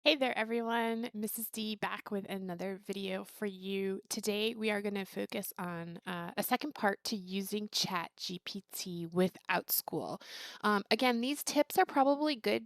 Hey there everyone, Mrs. D back with another video for you. Today we are going to focus on a second part to using ChatGPT with Outschool. Again, these tips are probably good.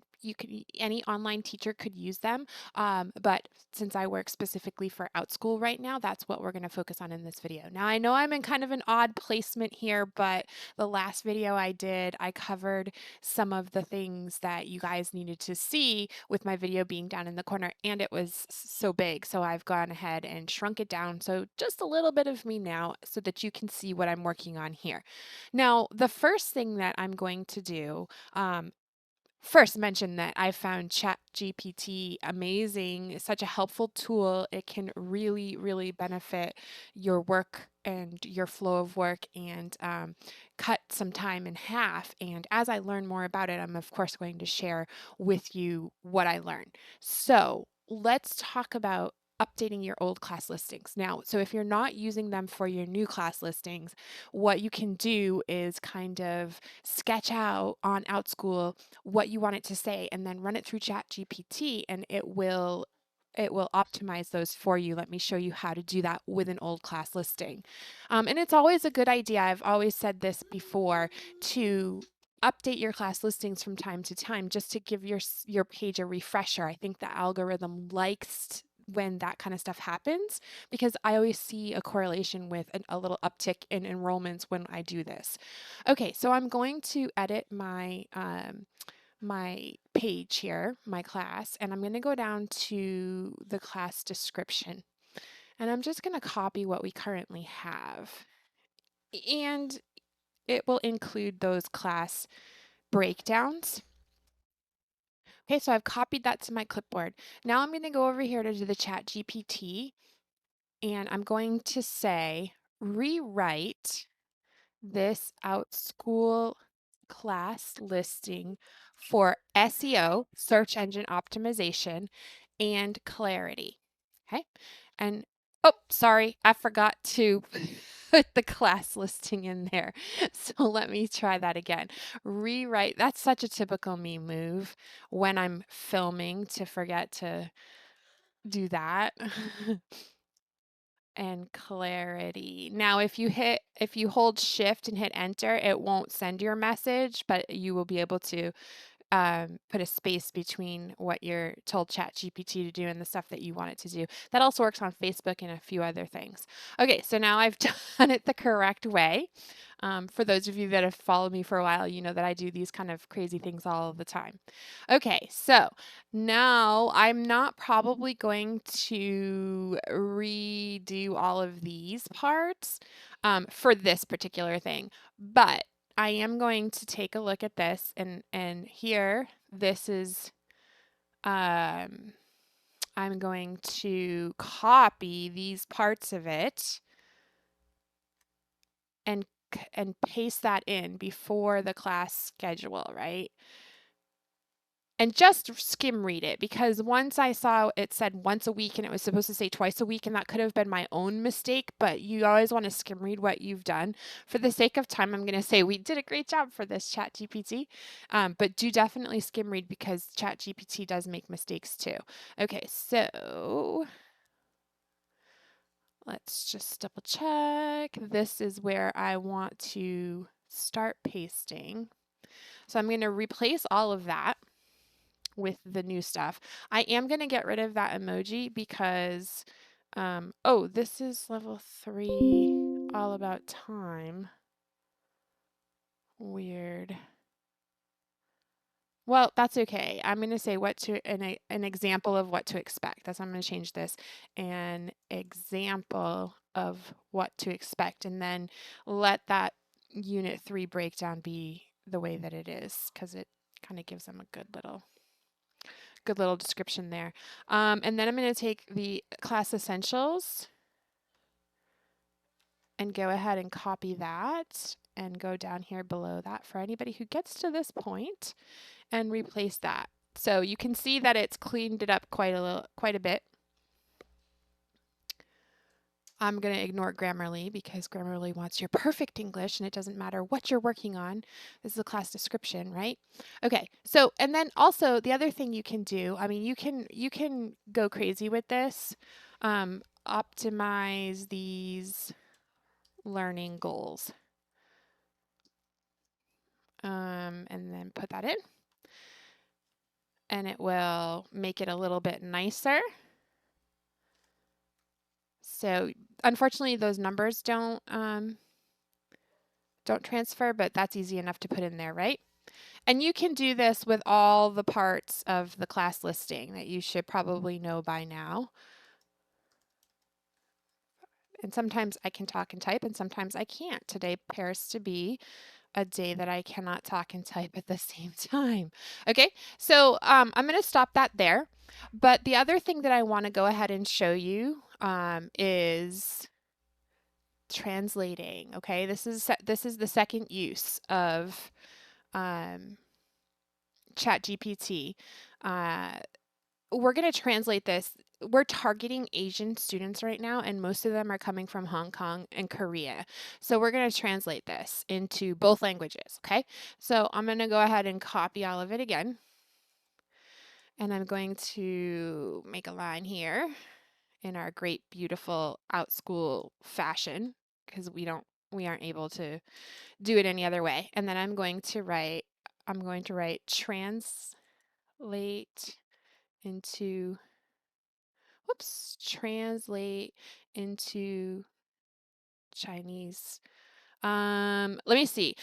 Any online teacher could use them, but since I work specifically for Outschool right now, that's what we're going to focus on in this video. Now I know I'm in kind of an odd placement here, but the last video I did, I covered some of the things that you guys needed to see with my video being down in the corner, and it was so big, so I've gone ahead and shrunk it down, so just a little bit of me now so that you can see what I'm working on here. Now, the first thing that I'm going to do, first mention that I found ChatGPT amazing, such a helpful tool. It can really, really benefit your work and your flow of work and cut some time in half. And as I learn more about it, I'm of course going to share with you what I learned. So let's talk about updating your old class listings. Now, so if you're not using them for your new class listings, what you can do is kind of sketch out on Outschool what you want it to say and then run it through ChatGPT and it will optimize those for you. Let me show you how to do that with an old class listing. And it's always a good idea. I've always said this before, to update your class listings from time to time just to give your page a refresher. I think the algorithm likes when that kind of stuff happens because I always see a correlation with a little uptick in enrollments when I do this. Okay, so I'm going to edit my page here, my class, and I'm going to go down to the class description. And I'm just going to copy what we currently have. And it will include those class breakdowns. Okay, so I've copied that to my clipboard. Now I'm going to go over here to the ChatGPT and I'm going to say, rewrite this Outschool class listing for SEO, search engine optimization, and clarity. Okay. And oh, sorry, I forgot to put the class listing in there. So let me try that again. Rewrite. That's such a typical me move when I'm filming to forget to do that. And clarity. Now, if you hold shift and hit enter, it won't send your message, but you will be able to put a space between what you're told ChatGPT to do and the stuff that you want it to do. That also works on Facebook and a few other things. Okay, so now I've done it the correct way. For those of you that have followed me for a while, you know that I do these kind of crazy things all the time. Okay, so now I'm not probably going to redo all of these parts for this particular thing, but I am going to take a look at this and here this is I'm going to copy these parts of it and paste that in before the class schedule, right? And just skim read it, because once I saw it said once a week and it was supposed to say twice a week, and that could have been my own mistake, but you always want to skim read what you've done. For the sake of time, I'm going to say we did a great job for this ChatGPT, but do definitely skim read because ChatGPT does make mistakes too. Okay, so let's just double check. This is where I want to start pasting. So I'm going to replace all of that with the new stuff. I am going to get rid of that emoji because, oh, this is level 3, all about time. Weird. Well, that's okay. I'm going to say an example of what to expect. That's why I'm going to change this. An example of what to expect, and then let that unit 3 breakdown be the way that it is, because it kind of gives them a good little description there. And then I'm going to take the class essentials and go ahead and copy that and go down here below that for anybody who gets to this point and replace that. So you can see that it's cleaned it up quite a bit. I'm going to ignore Grammarly because Grammarly wants your perfect English and it doesn't matter what you're working on. This is a class description, right? Okay. So, and then also the other thing you can do, I mean, you can go crazy with this. Optimize these learning goals. And then put that in. And it will make it a little bit nicer. So unfortunately, those numbers don't transfer, but that's easy enough to put in there, right? And you can do this with all the parts of the class listing that you should probably know by now. And sometimes I can talk and type, and sometimes I can't. Today appears to be a day that I cannot talk and type at the same time. Okay, so I'm going to stop that there. But the other thing that I want to go ahead and show you is translating. Okay, this is the second use of ChatGPT. We're going to translate this. We're targeting Asian students right now, and most of them are coming from Hong Kong and Korea. So we're going to translate this into both languages, okay? So I'm going to go ahead and copy all of it again. And I'm going to make a line here in our great, beautiful Outschool fashion because we aren't able to do it any other way. And then I'm going to write translate into translate into Chinese. Let me see.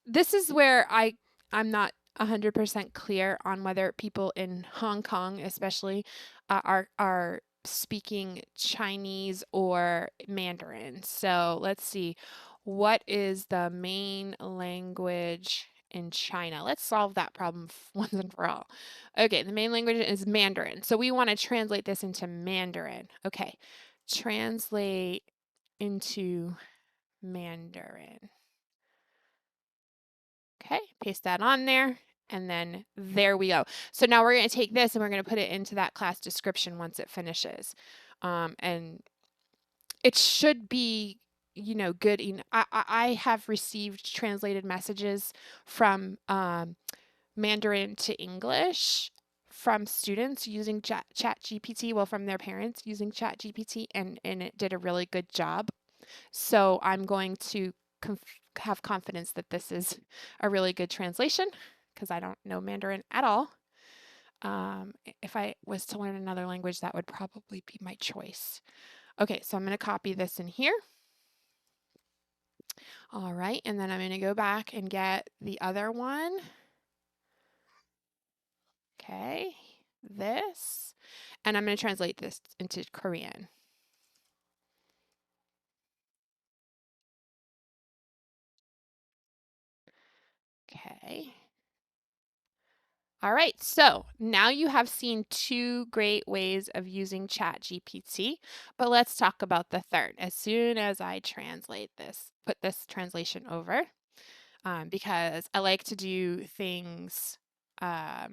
This is where I'm not 100% clear on whether people in Hong Kong, especially, are speaking Chinese or Mandarin. So let's see. What is the main language in China? Let's solve that problem once and for all. Okay, the main language is Mandarin. So we want to translate this into Mandarin. Okay, translate into Mandarin. Okay, paste that on there, and then there we go. So now we're going to take this and we're going to put it into that class description once it finishes. And it should be, good. I have received translated messages from Mandarin to English from students using ChatGPT, well, from their parents using ChatGPT, and it did a really good job. So I'm going to have confidence that this is a really good translation because I don't know Mandarin at all. If I was to learn another language, that would probably be my choice. Okay, so I'm going to copy this in here. All right, and then I'm going to go back and get the other one. Okay, this. And I'm going to translate this into Korean. Okay. All right, so now you have seen two great ways of using ChatGPT, but let's talk about the third. As soon as I translate this, put this translation over, because I like to do things. I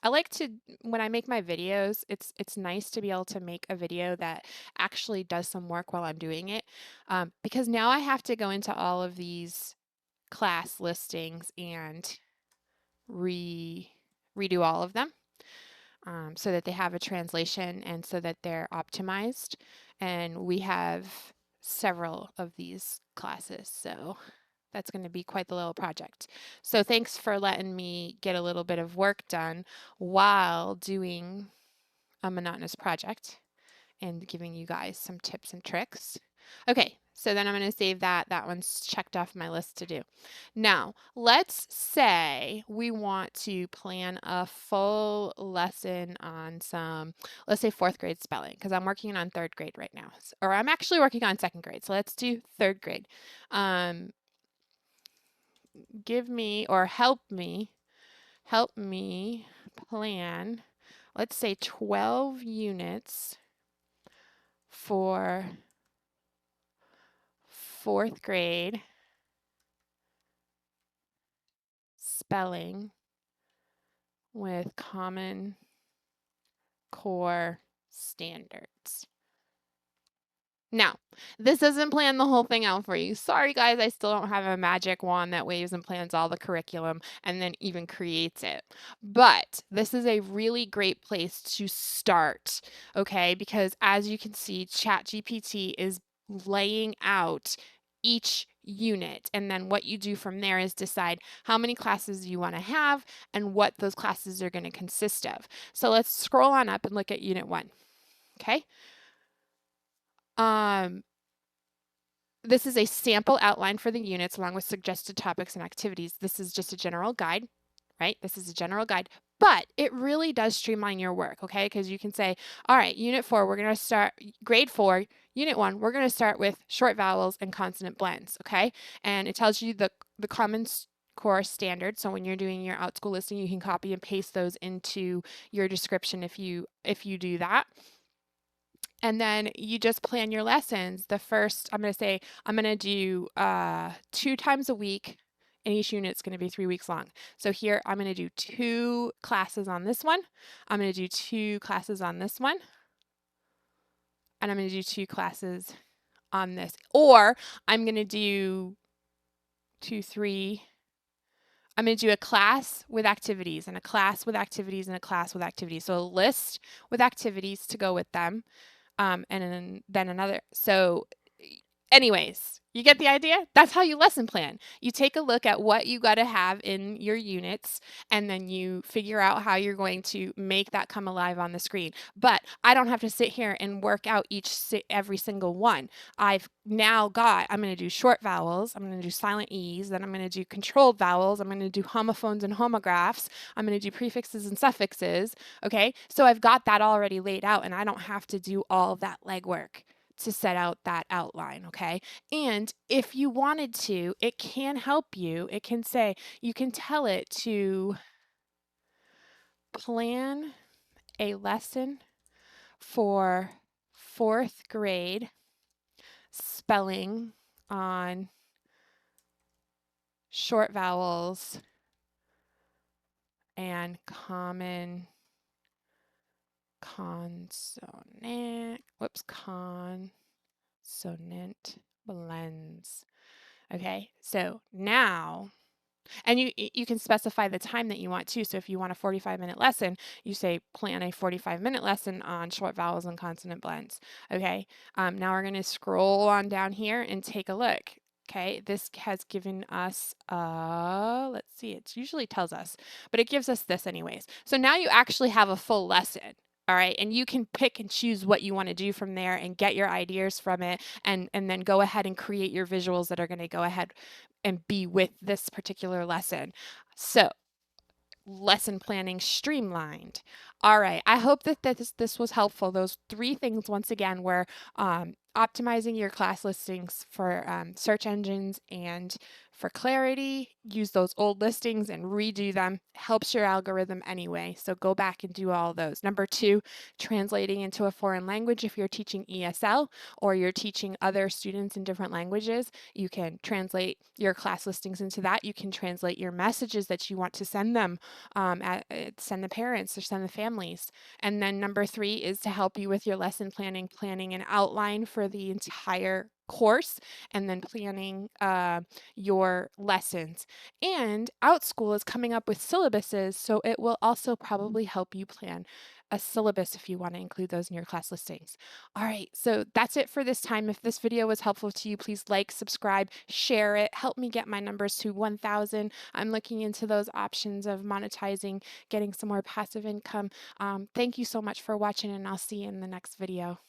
like to, when I make my videos, it's nice to be able to make a video that actually does some work while I'm doing it, because now I have to go into all of these class listings and redo all of them, so that they have a translation and so that they're optimized. And we have several of these classes, so that's going to be quite the little project. So thanks for letting me get a little bit of work done while doing a monotonous project and giving you guys some tips and tricks. Okay, so then I'm going to save that. That one's checked off my list to do. Now, let's say we want to plan a full lesson on some, let's say 4th grade spelling, because I'm working on 3rd grade right now. Or I'm actually working on 2nd grade. So let's do 3rd grade. Give me or help me plan, let's say 12 units for 4th grade spelling with Common Core standards. Now, this doesn't plan the whole thing out for you. Sorry, guys, I still don't have a magic wand that waves and plans all the curriculum and then even creates it. But this is a really great place to start, okay? Because as you can see, ChatGPT is laying out each unit. And then what you do from there is decide how many classes you want to have and what those classes are going to consist of. So let's scroll on up and look at Unit 1, okay? This is a sample outline for the units along with suggested topics and activities. This is just a general guide, right? This is a general guide, but it really does streamline your work, okay? Because you can say, all right, Unit 4, we're going to start, Grade 4, Unit 1, we're going to start with short vowels and consonant blends, okay? And it tells you the common core standard. So when you're doing your Outschool listing, you can copy and paste those into your description if you do that. And then you just plan your lessons. The first, I'm going to say, I'm going to do 2 times a week, and each unit's going to be 3 weeks long. So here, I'm going to do 2 classes on this one. I'm going to do 2 classes on this one. And I'm going to do 2 classes on this. Or I'm going to do 2, 3. I'm going to do a class with activities and a class with activities and a class with activities. So a list with activities to go with them. And then another. So anyways, you get the idea? That's how you lesson plan. You take a look at what you got to have in your units, and then you figure out how you're going to make that come alive on the screen. But I don't have to sit here and work out every single one. I've now got, I'm going to do short vowels, I'm going to do silent E's, then I'm going to do controlled vowels, I'm going to do homophones and homographs, I'm going to do prefixes and suffixes, okay? So I've got that already laid out, and I don't have to do all of that legwork to set out that outline, okay? And if you wanted to, it can help you. It can say, you can tell it to plan a lesson for 4th grade spelling on short vowels and common consonant blends. Okay, so now, and you can specify the time that you want to. So if you want a 45-minute lesson, you say plan a 45-minute lesson on short vowels and consonant blends. Okay, now we're going to scroll on down here and take a look. Okay, this has given us, let's see, it usually tells us, but it gives us this anyways. So now you actually have a full lesson. All right, and you can pick and choose what you want to do from there and get your ideas from it, and then go ahead and create your visuals that are going to go ahead and be with this particular lesson. So lesson planning streamlined. All right, I hope that this was helpful. Those 3 things once again were optimizing your class listings for search engines and for clarity. Use those old listings and redo them. Helps your algorithm anyway, so go back and do all those. Number 2, translating into a foreign language. If you're teaching ESL or you're teaching other students in different languages, you can translate your class listings into that. You can translate your messages that you want to send them, send the parents or send the families. And then number 3 is to help you with your lesson planning an outline for the entire course, and then planning your lessons. And Outschool is coming up with syllabuses, so it will also probably help you plan a syllabus if you want to include those in your class listings. All right, so that's it for this time. If this video was helpful to you, please like, subscribe, share it, help me get my numbers to 1,000. I'm looking into those options of monetizing, getting some more passive income. Thank you so much for watching, and I'll see you in the next video.